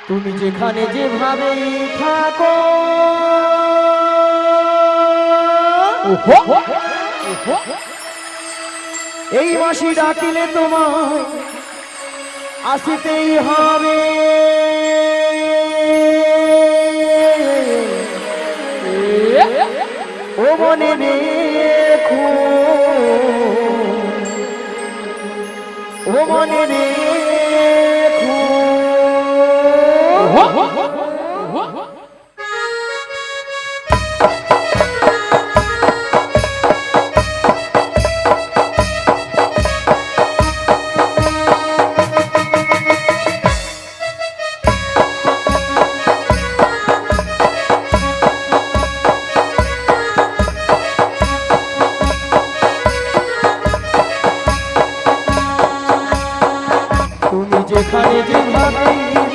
তুমি যেখানে যেভাবে থাকো এই মাসি ডাকিলে তোমায় আসিতেই হবে। ও মনে রেখো, ও মনে রেখো। তুমি যেখানে যেভাবে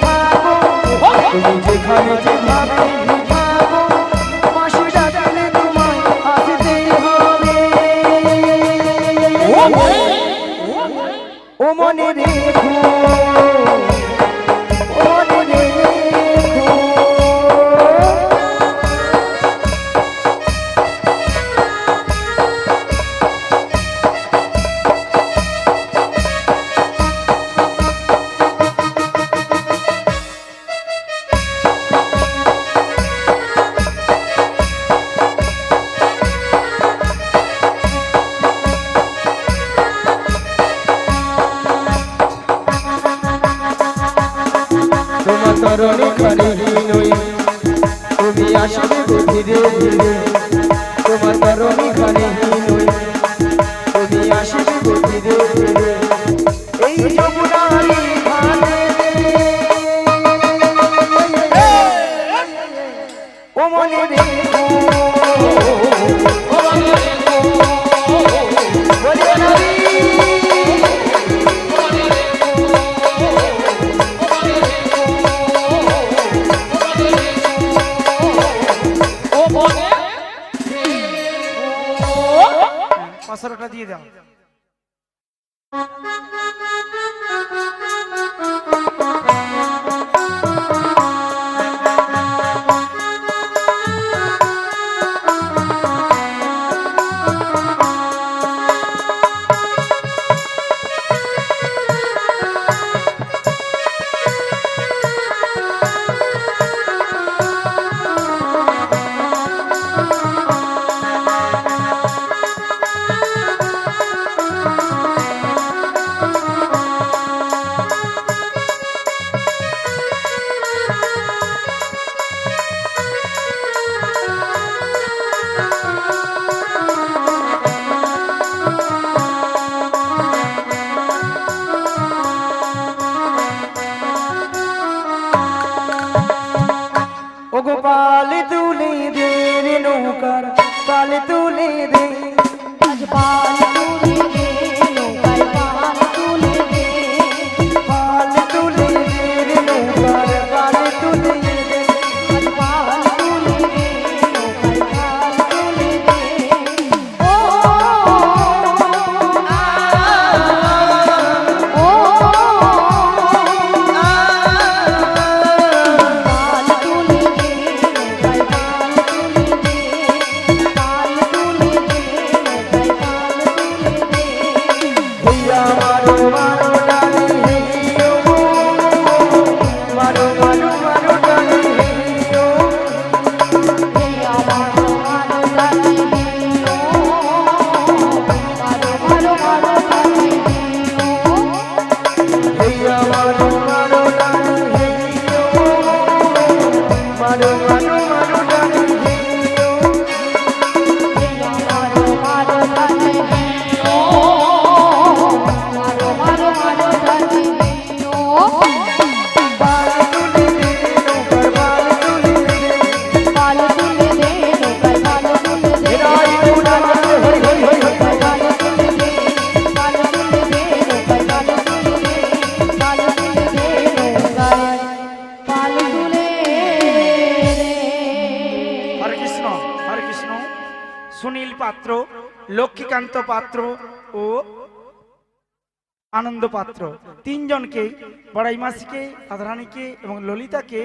থাকো, তুমি যেখানে যেভাবে থাকো, মাসি ডাকলে তোমায় আসতেই হবে। ও মনে রেখো, ও মনে রেখো। তোমার তরণে খানি নই, তুমি আসবে ধীরে ধীরে। তোমার তরণে খানি নই, তুমি আসবে ধীরে ধীরে। এই যমুনারি ঘাটে ও মনে রেখো, ও মনে রেখো। বলে নবী পাঁচশোটা দিয়ে দাও। ওগো পাল তুলে দে রে নৌকার পাল তুলে দে, আজ পাল তুলে দে নৌকার পাল তুলে দে, পাল তুলে দে রে নৌকার পাল তুলে দে। আজ পাল তুলে দে নৌকার পাল তুলে দে। ও ও পাল তুলে দে নৌকার পাল তুলে দে, পাল তুলে দে নৌকার পাল তুলে দে। ভैया मारो मारो डाली हेलियो, मारो मारो मारो डाली हेलियो। भैया मारो मारो डाली हेलियो, मारो मारो मारो डाली हेलियो। भैया मारो मारो डाली हेलियो, मारो मारो मारो डाली हेलियो। भैया मारो मारो डाली हेलियो, मारो मारो मारो डाली हेलियो। पाल तुले दे नौकर पाल तुले दे, पाल तुले दे नौकर पाल तुले दे, राज पूरा होय होय होय होय। पाल तुले दे, पाल तुले दे नौकर पाल तुले दे, पाल तुले दे नौकर पाल तुले दे। হরে কৃষ্ণ। সুনীল পাত্র, লক্ষ্মীকান্ত পাত্র ও আনন্দ পাত্র তিনজনকে, বড়াই মাসিকে, রাধারানীকে এবং ললিতাকে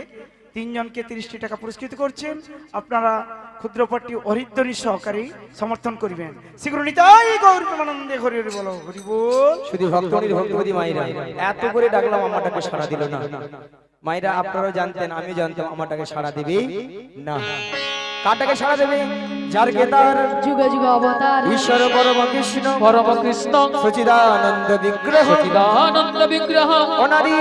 তিনজনকে 30টি টাকা পুরস্কৃত করছেন। আপনারা ক্ষুদ্রপট্টি হরিদ্বরী সহকারী সমর্থন করিবেন। শীঘ্র নিতাই গৌর প্রেমানন্দে হরি হরি বলো, হরি বল। শুধু ভক্তমণির ভক্তবতী মায়েরা এত করে ডাকলাম আমাটাকে সাড়া দিল না। মায়েরা আপনারাও জানতেন, আমিও জানতাম আমাটাকে সাড়া দেবে না। কাটাকে সাড়া দেবে? যার কেদার যুগে যুগে অবতার ঈশ্বর পরম কৃষ্ণ, পরম কৃষ্ণ সচিদানন্দ বিগ্রহ, সচিদানন্দ বিগ্রহ, অনাদি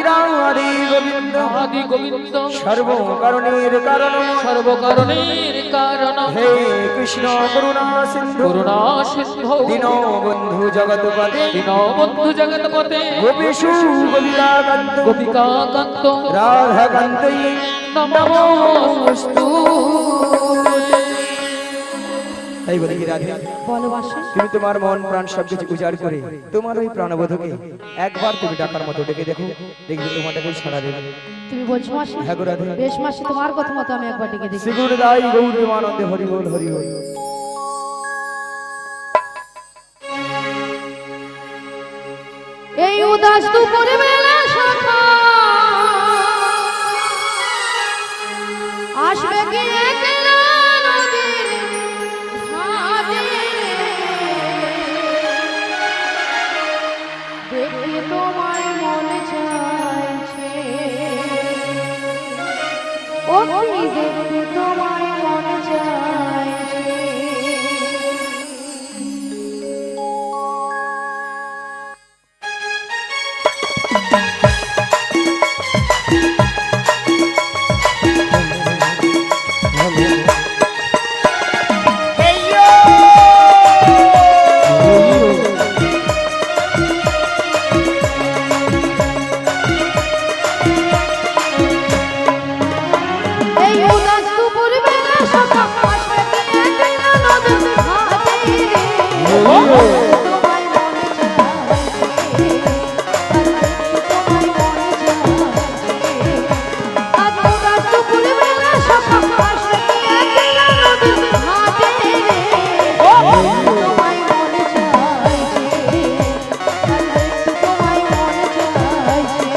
আদি গোবিন্দ, আদি গোবিন্দ, সর্বকারণের কারণ, সর্বকারণের কারণ, হে কৃষ্ণ করুণা সিন্ধু, করুণা সিন্ধু, দীনবন্ধু জগৎপতে, দীনবন্ধু জগৎপতে, গোপীষু গোপিকাকান্ত, গোপিকাকান্ত, রাধাকান্তই নমোস্তু। তাই বলি কি রাধে, ভালোবাসে। তুমি তোমার মন প্রাণ সবকিছু উজাড় করে তোমার ওই প্রাণবোধকে একবার তুমি ডাকার মতো ডেকে দেখো, দেখবে তোমাটাকে সাড়া দেবে। তুমি বলছো মাসি? হ্যাঁ গো রাধে। বেশ মাসি, তোমার কথা মতো আমি একবার ডেকে দেখি। শ্রীগুরু দাই গৌর প্রেমানন্দে হরি বল, হরি বল। এই উদাস দুপুরে বেলা সখা আসবে কি একলা নদীর ঘাটে, দেখি তোমায় মনে চাইছে, ও কি দেখি তোমায় মনে চাইছে। এই উদাস দুপুর বেলা সখা আসবে কি একলা নদীর ঘাটে, তোমায় মনে চাইছে, তোমায় মনে চাইছে। আজ উদাস দুপুর বেলা সখা আসবে কি একলা নদীর ঘাটে, তোমায় মনে চাইছে, তোমায় মনে চাইছে।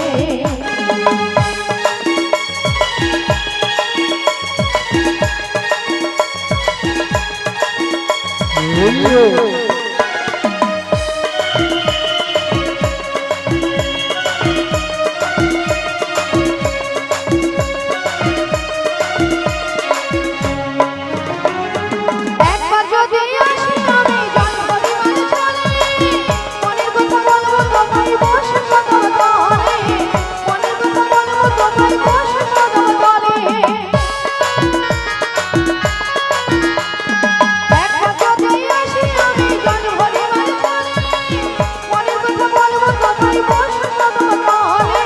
একবার যদি আসি আমি জন্মদি মানে চলে, মনের কথা বলবো তোমায় বসে কথা বলে, মনের কথা বলবো তোমায় বসে কথা বলে। একবার যদি আসি আমি জন্মদি মানে চলে, মনের কথা বলবো তোমায় বসে কথা বলে,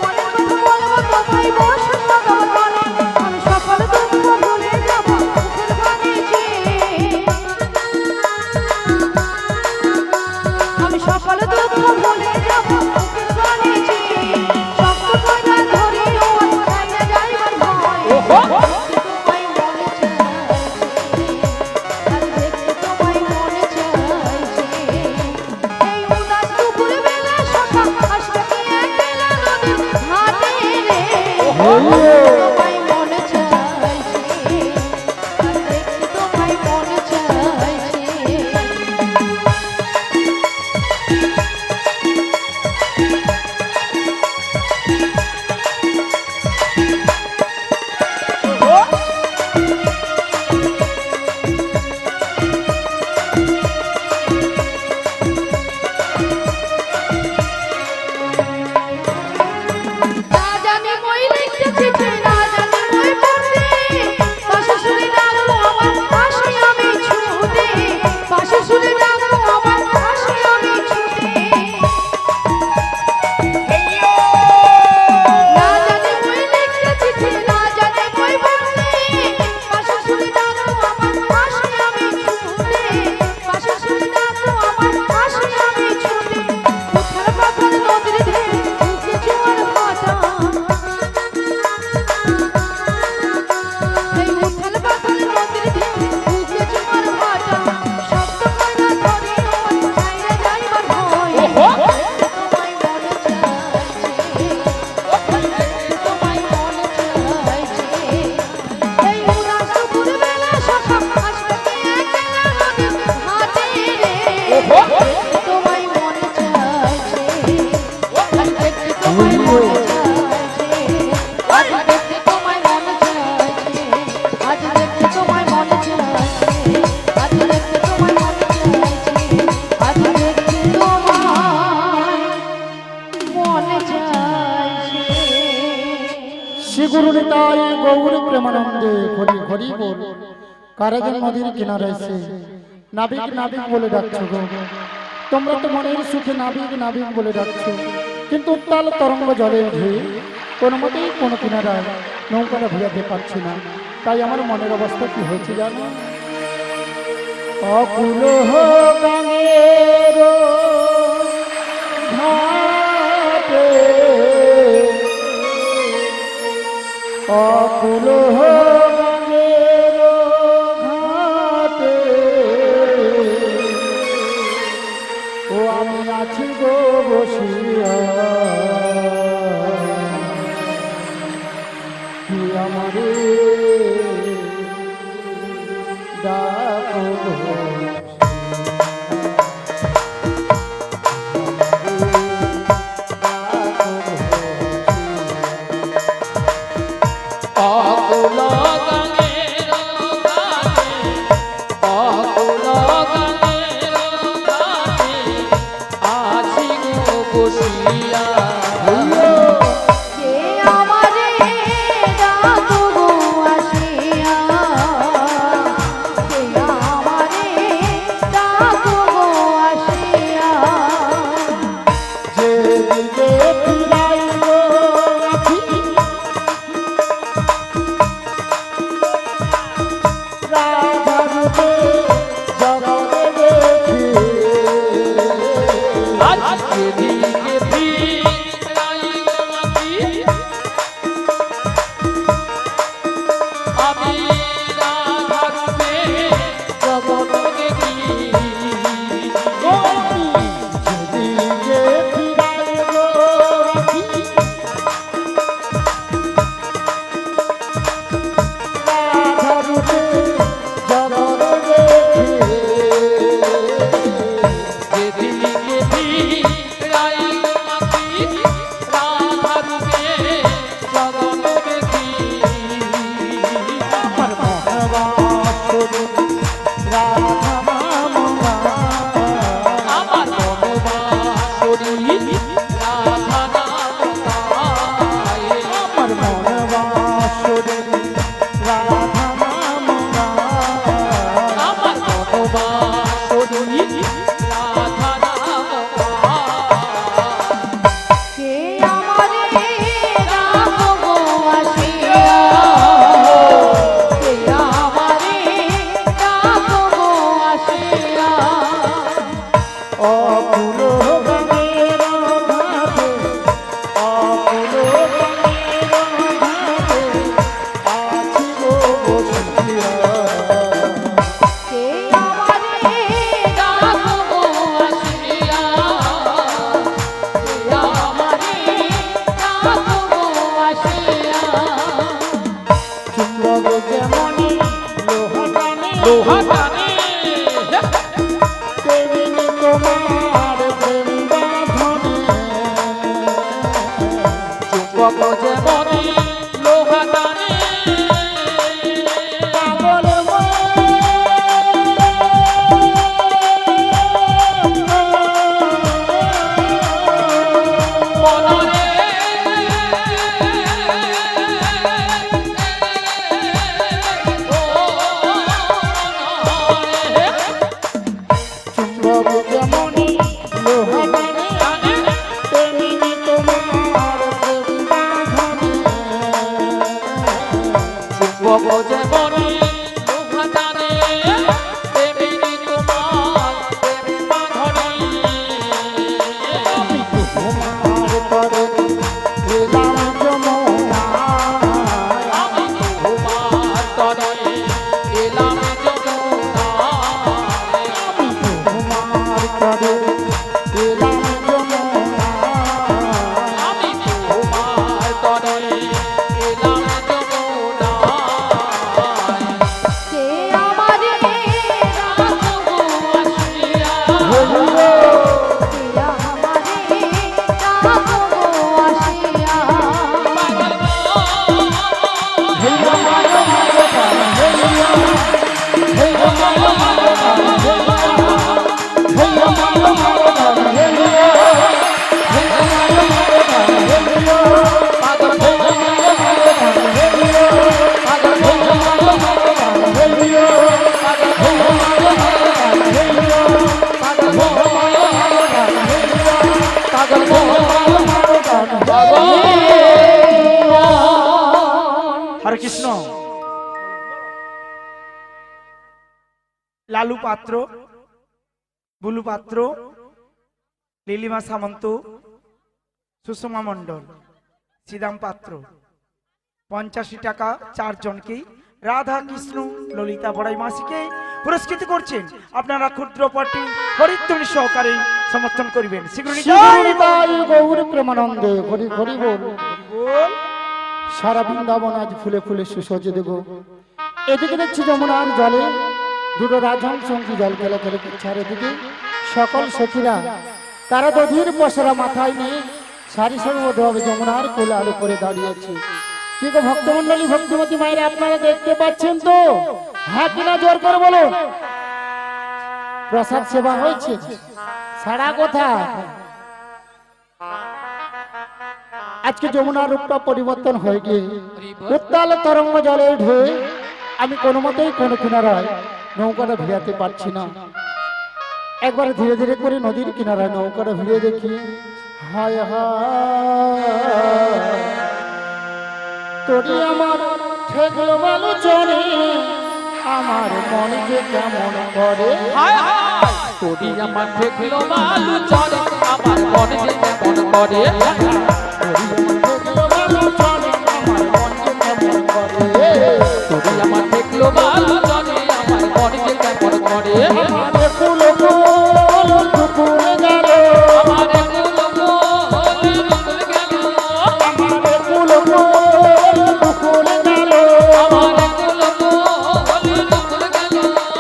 মনের কথা বলবো তোমায় বসে কথা বলে। আমি সকল দুঃখ ভুলে যাব মুখের বাণী চেয়ে, আমি সকল দুঃখ ভুলে যাব মুখের বাণী চেয়ে, শক্ত কইরা ধরি ও ছাইয়া যাইবার ভয়, তোমায় মনে চাইছে, আর দেখতে তোমায় মনে চাইছে। এই উদাস দুপুর বেলা সখা আসবে কি একলা নদীর ঘাটে রে, তোমায় মনে চাইছে, আর দেখতে তোমায় মনে চাইছে। না জানি মই লিখতে চিঠি, না জানি মই পড়তে, পাশে শুনে ডাকো আমার পাশে আমি ছুটে, পাশে শুনে ডাকো আমার পাশে আমি ছুটে। না জানি মই লিখতে চিঠি, না জানি মই পড়তে, পাশে শুনে ডাকো আমার পাশে আমি ছুটে, পাশে শুনে ডাকো আমার পাশে আমি ছুটে। উঠার পাথর নদীর ঢেউ বুকে জোয়ার ভাটা, শ্রী গুরু নিতাই গৌর প্রেমানন্দে হরি হরি বল। কারা যেন নদীর কিনারে এসে নাবিক নাবিক বলে ডাকছো গো। তোমরা তো মনের সুখে নাবিক নাবিক বলে ডাকছো, কিন্তু উত্তাল তরঙ্গ জলে উঠে কোনো মতেই কোনো কিনারায় নৌকাটা ঘুরাতে পারছি না। তাই আমার মনের অবস্থা কি হয়েছে জানো? অকুল গাঙের ঘাটে, অকুল গাঙের ঘাটে ও আমি আছি গো বসিয়া, কি আমারে ডাকো অকুল গাঙের ঘাটে, অকুল গাঙের ঘাটে আছি গো বসিয়া। কে আমারে ডাকো গো আসিয়া, কে আমারে ডাকো গো আসিয়া। যে দিকে ফিরাইব আখি, রাধা রূপে জগতে দেখি, আজ যেদিকে ফিরাই গো আখি, আমি রাধা রূপে জগৎ দেখি। যেদিকে ফিরাইব আখি, রাধা রূপে জগতে দেখি, যেদিকে ফিরাই গো আখি, রাধা রূপে জগৎ দেখি। আমার মহাবাসুর রাধা মামা, আমার মনোবাসরী রাধা নাম গায়। আমার মহাবাসুর রাধা মামা, আমার মনোবাসরী রাধা নাম গায়। কে আমারে ডাকো গো আসিয়া, কে আমারে ডাকো গো আসিয়া। অকুল গাঙের ঘাটে, অকুল গাঙের ঘাটে আছি গো বসিয়া, কে আমারে ডাকো গো আসিয়া, কে আমারে ডাকো গো আসিয়া। চুম্বক যেমনি লোহা টানে, লোহা টানে তেমনি তোমার প্রেম বাঁধনে, চুম্বক যেমনি লোহা টানে পাগল মনরে চুম্বক যেমনি লোহা টানে, তেমনি তোমার প্রেম বাঁধনে, চুম্বক যেমনি লোহা টানে তেমনি তোমার প্রেম বাঁধনে। আমি তোমার পরে এলাম যমুনায়, আমি তোমার তরে এলাম যমুনায়। আমি তোমার পরে এলাম যমুনায়, আমি তোমার তরে এলাম যমুনায়। হরে কৃষ্ণ। লালু পাত্র, বুলু পাত্র, লীলিমা সামন্ত, সুষমা মণ্ডল, শ্রীরাম পাত্র 85 টাকা 4 জনকেই, রাধা কৃষ্ণ ললিতা বড়াই মাসিকে পুরস্কৃত করছেন। আপনারা ক্ষুদ্র পার্টি হরিধ্বনি সহকারে সমর্থন করিবেন। শীঘ্র শিবহরিতাই গৌর প্রেমানন্দে হরি হরি বল। সারা বৃন্দাবন আজ ফুলে ফুলে সুসজ্জিত গো। এদিকে দেখছি যমুনার জলে দুটো রাজহংস জল খেলা খেলে চারিদিকে সকল সখীরা তারা দধির পশরা মাথায় নিয়ে সারি সারিবদ্ধভাবে যমুনার কোলার উপরে দাঁড়িয়েছে। কি গো ভক্তমন্ডলী, ভক্তিমতী মায়েরা আপনারা দেখতে পাচ্ছেন তো? হ্যাঁ কিনা জোর করে বলো। প্রসাদ সেবা হয়েছে, সারা কথা। আজকে যমুনার রূপটা পরিবর্তন হয়ে গিয়ে উত্তাল তরঙ্গ জলে ঢেউ, আমি কোনো মতেই কোনো কিনারায় নৌকাটা ভিড়াতে পারছি না। একবার ধীরে ধীরে করে নদীর কিনারায় নৌকাটা ভিড়ে দেখি। হায় হায়, তোরে আমার ঠেকলো আলোচনে, আমার মন যে কেমন করে। তোরি আমার দেখলো বালু চলে, আমার মনে যে কেমন করে। তোরি আমার দেখলো বালু চলে, আমার মনে যে কেমন করে। আমার ফুল ফুল দুপুরে গেল, আমার কুলো কুলো গেল, আমার ফুল ফুল দুপুরে গেল। আমার কুলো কুলো গেল।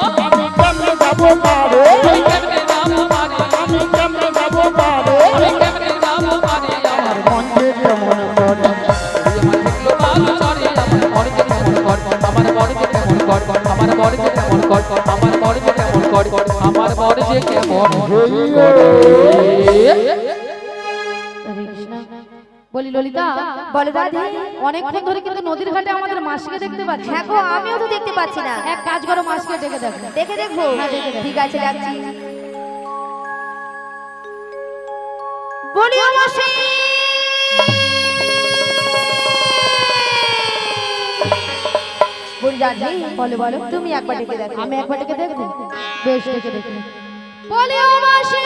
আমি কেমনে যাবো পারে, আমি কেমনে যাবো পারি, আমি কেমনে যাবো পারে। আমি কেমনে যাবো পারি। আমার মন যে কেমন করে। আমার দেখলো বালু চলে, আমার মনে যে কেমন করে। আমার মনে যে কেমন করে, আমার মনে যে কেমন করে, আমার মনে যে কেমন করে, আমার মনে যে কেমন করে। হরে কৃষ্ণ। বলি ললিতা, বলো দাদি, অনেকক্ষণ ধরে কিন্তু নদীর ঘাটে আমাদের মাসিকে দেখতে পাচ্ছি। হ্যাঁ গো, আমিও তো দেখতে পাচ্ছি না। এক কাজ করো, মাসিকে ডেকে দেখো। দেখে দেখবো। হ্যাঁ, দেখে দেখো। ঠিক আছে, ডাকছি। বলিও মাসি। বলি দাদি, বলো বলো, তুমি একবার ডেকে দেখো। আমি একবার ডেকে দেখবো। বেশ, ডেকে দেখি। বলিও মাসি।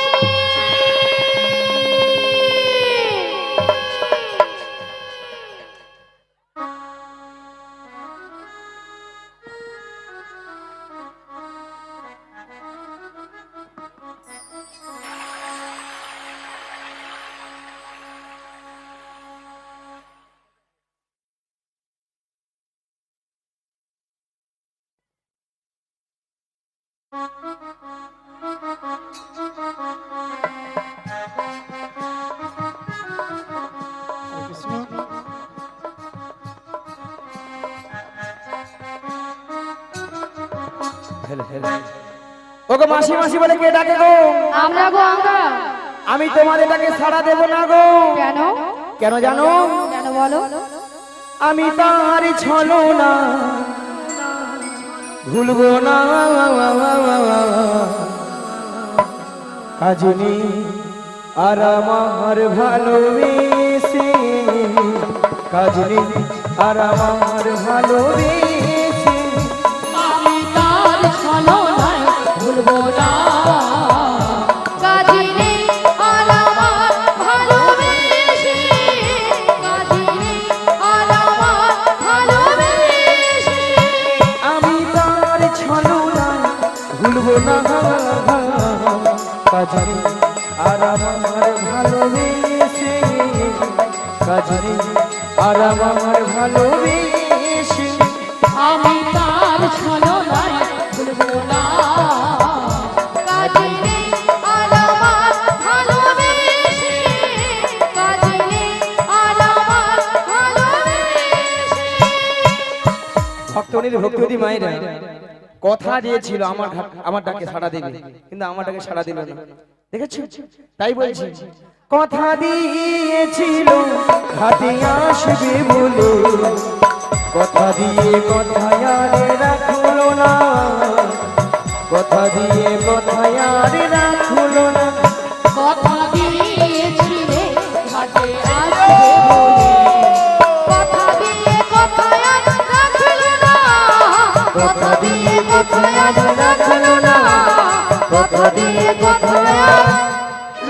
ওগো মাসি মাসি বলে কে ডাকে গো? আমরা গো, আমরা। আমি তোমাদের ডাকে সাড়া দেব না গো। কেন? কেন জানো? কেন বলো? আমি তার ছলো না ভুলবো না কাজনী আর আমার ভালোবেসে, কাজনী আর আমার ভালোবেসে। আমি তার ছলনায় ভুলবো না, কাজিনে আর আমার ভালোবেসে, কাজিনে আর আমার ভালোবেসে। আমি তার ছলো না ভুলবো না কাজনী আর আমার ভালোবেসে, কাজনী আর আমার ভালোবেসে। আমি তার ছলনায় ভুলবো না, কাজিনে আর আমার ভালোবেসে, কাজিনে আর আমার ভালোবেসে। ভক্তনীর ভক্তিবতী মায়েরা কথা দিয়েছিল আমার ডাকে সাড়া দেবে, কিন্তু আমার ডাকে সাড়া দিল না। দেখেছো? তাই বলছি, কথা দিয়েছিল ঘাটে আসবে বলে, কথা দিয়ে কথায় আর রাখলো না, কথা দিয়ে কথায় আর রাখলো না। কথা দিয়েছিলে ঘাটে আসবে বলে, কথা দিয়ে কথায় আর রাখলো কথা দিয়ে কোথায় আজ রাখলো না কথা দিয়ে কোথায় আজ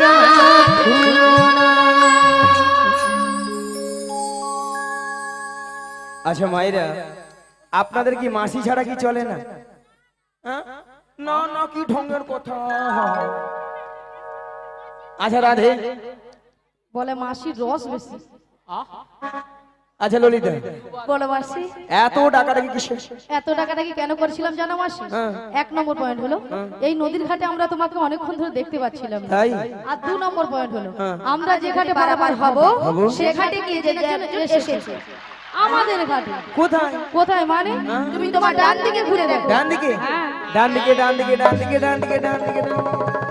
রাখলো না। আচ্ছা মায়েরা, আপনাদের কি মাসি ছাড়া কি চলে না? হ্যাঁ? না না, কি ঢঙ্গের কথা। আচ্ছা রাধে, বলে মাসির রস বেশি। আচ্ছা ললিতা, বলো মাসি, এত টাকাটা কি কিসের? এত টাকাটা কি কেন করেছিলাম জানো মাসি? হ্যাঁ। 1 নম্বর পয়েন্ট হলো এই নদীর ঘাটে আমরা তোমাকে অনেকক্ষণ ধরে দেখতে পাচ্ছিলাম না। তাই? আর 2 নম্বর পয়েন্ট হলো হ্যাঁ। আমরা যে ঘাটে পারাপার হব সে ঘাটে গিয়ে যে এসেছে আমাদের ঘাটে। কোথায়? কোথায় মানে? তুমি তোমার ডান দিকে ঘুরে দেখো। ডান দিকে? হ্যাঁ। ডান দিকে, ডান দিকে, ডান দিকে, ডান দিকে, ডান দিকে, ডান দিকে।